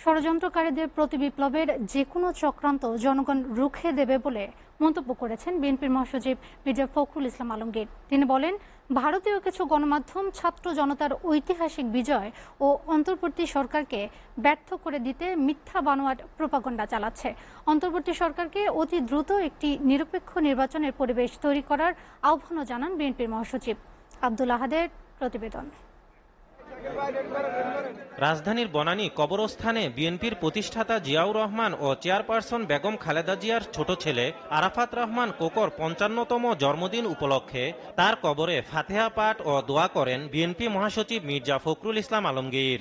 ষড়যন্ত্রকারীদের প্রতিবিপ্লবের যে কোনো চক্রান্ত জনগণ রুখে দেবে বলে মন্তব্য করেছেন বিএনপির মহাসচিব মির্জা ফখরুল ইসলাম আলমগীর। তিনি বলেন, ভারতীয় কিছু গণমাধ্যম ছাত্র জনতার ঐতিহাসিক বিজয় ও অন্তর্বর্তী সরকারকে ব্যর্থ করে দিতে মিথ্যা বানোয়াট প্রোপাগান্ডা চালাচ্ছে। অন্তর্বর্তী সরকারকে অতি দ্রুত একটি নিরপেক্ষ নির্বাচনের পরিবেশ তৈরি করার আহ্বানও জানান বিএনপির মহাসচিব। আব্দুল আহাদের প্রতিবেদন। রাজধানীর বনানী কবরস্থানে বিএনপির প্রতিষ্ঠাতা জিয়াউর রহমান ও চেয়ারপারসন বেগম খালেদা জিয়ার ছোট ছেলে আরাফাত রহমান কোকর ৫৫তম জন্মদিন উপলক্ষে তার কবরে ফাতেহা পাঠ ও দোয়া করেন বিএনপি মহাসচিব মির্জা ফখরুল ইসলাম আলমগীর।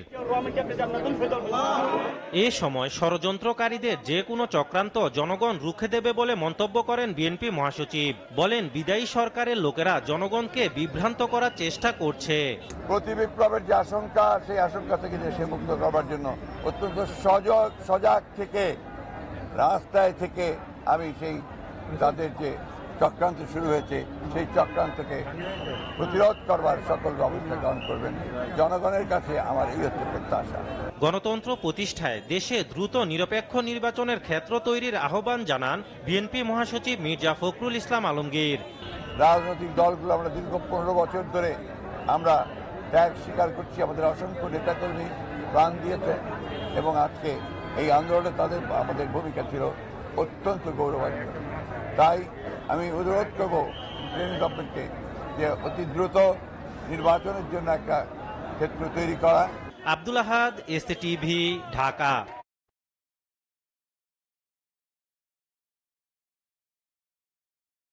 এ সময় ষড়যন্ত্রকারীদের যে কোনো চক্রান্ত জনগণ রুখে দেবে বলে মন্তব্য করেন বিএনপি মহাসচিব। বলেন, বিদায়ী সরকারের লোকেরা জনগণকে বিভ্রান্ত করার চেষ্টা করছে। প্রতিবিপ্লবের যে আশঙ্কা, সেই আশঙ্কা থেকে দেশে মুক্ত করবার জন্য অত্যন্ত সজাগ থেকে রাস্তায় থেকে আমি সেই তাদের যে চক্রান্ত শুরু হয়েছে সেই চক্রান্তকে প্রতিরোধ করবার সকল ব্যবস্থা গ্রহণ করবেন। জনগণের কাছে আমার এই হচ্ছে প্রত্যাশা। গণতন্ত্র প্রতিষ্ঠায় দেশে দ্রুত নিরপেক্ষ নির্বাচনের ক্ষেত্র তৈরির আহ্বান জানান বিএনপি মহাসচিব মির্জা ফখরুল ইসলাম আলমগীর। রাজনৈতিক দলগুলো আমরা দীর্ঘ ১৫ বছর ধরে আমরা ত্যাগ স্বীকার করছি, আমাদের অসংখ্য নেতাকর্মী প্রাণ দিয়েছে এবং আজকে এই আন্দোলনে আমাদের ভূমিকা ছিল অত্যন্ত গৌরবান্বিত। তাই আমি অনুরোধ করব কেন্দ্রীয় গভর্নমেন্টকে যে অতি দ্রুত নির্বাচনের জন্য একটা ক্ষেত্র তৈরি করা। আব্দুল আহাদ, এসটিভি, ঢাকা।